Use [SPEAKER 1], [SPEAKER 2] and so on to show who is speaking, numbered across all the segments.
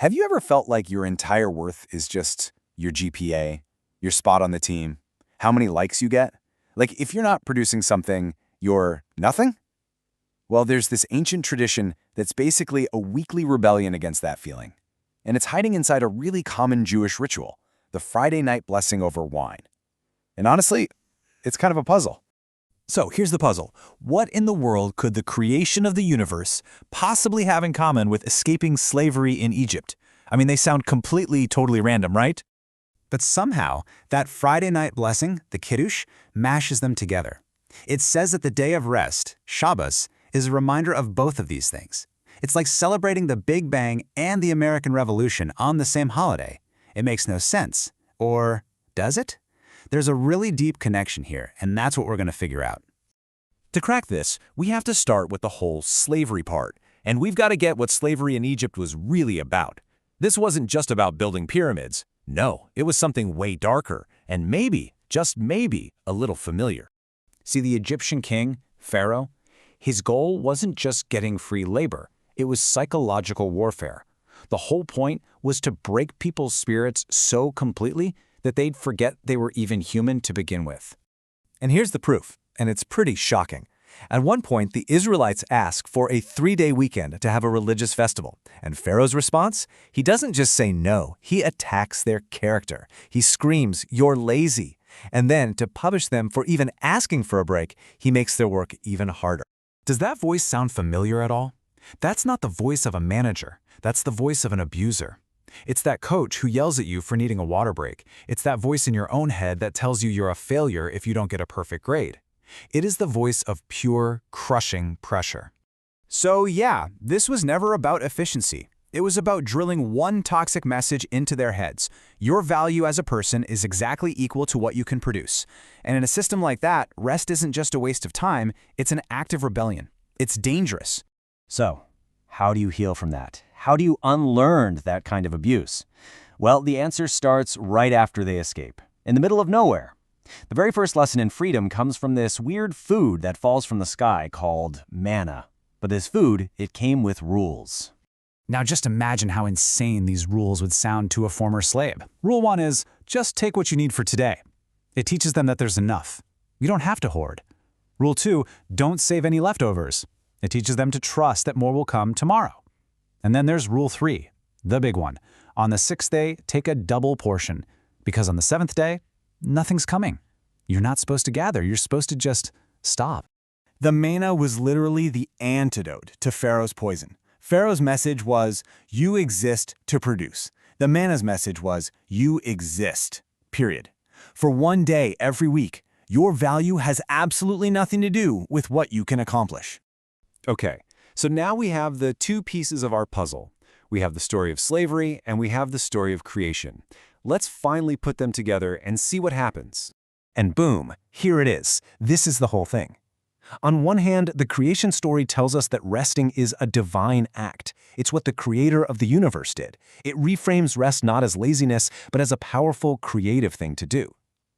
[SPEAKER 1] Have you ever felt like your entire worth is just your GPA, your spot on the team, how many likes you get? Like, if you're not producing something, you're nothing? Well, there's this ancient tradition that's basically a weekly rebellion against that feeling. And it's hiding inside a really common Jewish ritual, the Friday night blessing over wine. And honestly, it's kind of a puzzle.
[SPEAKER 2] So here's the puzzle. What in the world could the creation of the universe possibly have in common with escaping slavery in Egypt? I mean, they sound totally random, right?
[SPEAKER 3] But somehow, that Friday night blessing, the Kiddush, mashes them together. It says that the day of rest, Shabbos, is a reminder of both of these things. It's like celebrating the Big Bang and the American Revolution on the same holiday. It makes no sense. Or does it? There's a really deep connection here, and that's what we're going to figure out.
[SPEAKER 2] To crack this, we have to start with the whole slavery part, and we've got to get what slavery in Egypt was really about. This wasn't just about building pyramids. No, it was something way darker, and maybe, just maybe, a little familiar.
[SPEAKER 3] See, the Egyptian king, Pharaoh, his goal wasn't just getting free labor. It was psychological warfare. The whole point was to break people's spirits so completely that they'd forget they were even human to begin with.
[SPEAKER 2] And here's the proof, and it's pretty shocking. At one point, the Israelites ask for a 3-day weekend to have a religious festival. And Pharaoh's response? He doesn't just say no, he attacks their character. He screams, "You're lazy." And then, to punish them for even asking for a break, he makes their work even harder. Does that voice sound familiar at all? That's not the voice of a manager. That's the voice of an abuser. It's that coach who yells at you for needing a water break. It's that voice in your own head that tells you you're a failure if you don't get a perfect grade. It is the voice of pure, crushing pressure.
[SPEAKER 3] So yeah, this was never about efficiency. It was about drilling one toxic message into their heads. Your value as a person is exactly equal to what you can produce. And in a system like that, rest isn't just a waste of time, it's an act of rebellion. It's dangerous.
[SPEAKER 4] So, how do you heal from that? How do you unlearn that kind of abuse? Well, the answer starts right after they escape, in the middle of nowhere. The very first lesson in freedom comes from this weird food that falls from the sky called manna. But this food, it came with rules.
[SPEAKER 3] Now just imagine how insane these rules would sound to a former slave. Rule 1 is, just take what you need for today. It teaches them that there's enough. You don't have to hoard. Rule 2, don't save any leftovers. It teaches them to trust that more will come tomorrow. And then there's Rule 3, the big one. On the 6th day, take a double portion, because on the 7th day, nothing's coming. You're not supposed to gather. You're supposed to just stop.
[SPEAKER 5] The manna was literally the antidote to Pharaoh's poison. Pharaoh's message was, you exist to produce. The manna's message was, you exist, period. For one day every week, your value has absolutely nothing to do with what you can accomplish.
[SPEAKER 2] Okay, so now we have the two pieces of our puzzle. We have the story of slavery and we have the story of creation. Let's finally put them together and see what happens. And boom, here it is. This is the whole thing. On one hand, the creation story tells us that resting is a divine act. It's what the creator of the universe did. It reframes rest not as laziness, but as a powerful, creative thing to do.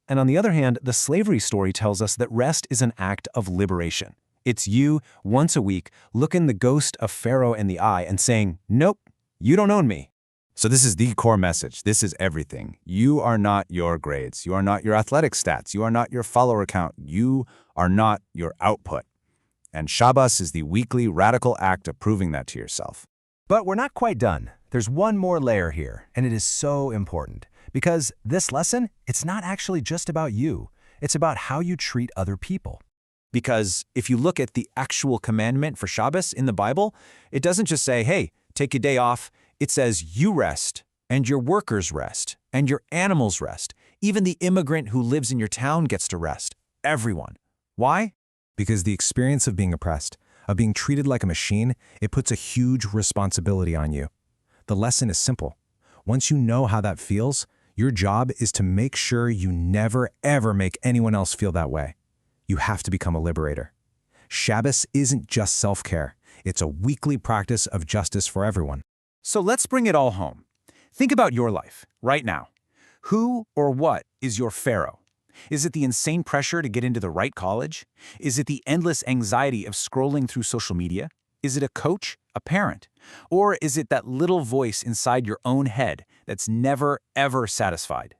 [SPEAKER 2] And on the other hand, the slavery story tells us that rest is an act of liberation. It's you, once a week, looking the ghost of Pharaoh in the eye and saying, nope, you don't own me.
[SPEAKER 1] So this is the core message. This is everything. You are not your grades. You are not your athletic stats. You are not your follower count. You are not your output. And Shabbos is the weekly radical act of proving that to yourself.
[SPEAKER 2] But we're not quite done. There's one more layer here, and it is so important. Because this lesson, it's not actually just about you. It's about how you treat other people. Because if you look at the actual commandment for Shabbos in the Bible, it doesn't just say, hey, take a day off. It says you rest, and your workers rest, and your animals rest. Even the immigrant who lives in your town gets to rest. Everyone. Why? Because the experience of being oppressed, of being treated like a machine, it puts a huge responsibility on you. The lesson is simple. Once you know how that feels, your job is to make sure you never, ever make anyone else feel that way. You have to become a liberator. Shabbos isn't just self-care. It's a weekly practice of justice for everyone.
[SPEAKER 3] So let's bring it all home. Think about your life, right now. Who or what is your Pharaoh? Is it the insane pressure to get into the right college? Is it the endless anxiety of scrolling through social media? Is it a coach, a parent? Or is it that little voice inside your own head that's never, ever satisfied?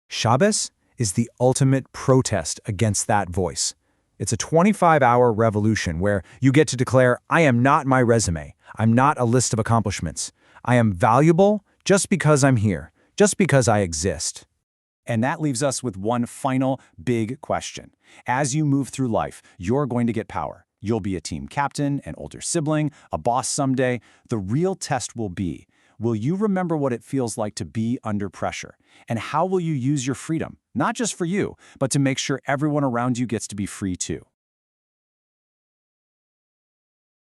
[SPEAKER 2] Shabbos is the ultimate protest against that voice. It's a 25-hour revolution where you get to declare, I am not my resume. I'm not a list of accomplishments. I am valuable just because I'm here, just because I exist.
[SPEAKER 3] And that leaves us with one final big question. As you move through life, you're going to get power. You'll be a team captain, an older sibling, a boss someday. The real test will be, will you remember what it feels like to be under pressure? And how will you use your freedom, not just for you, but to make sure everyone around you gets to be free too?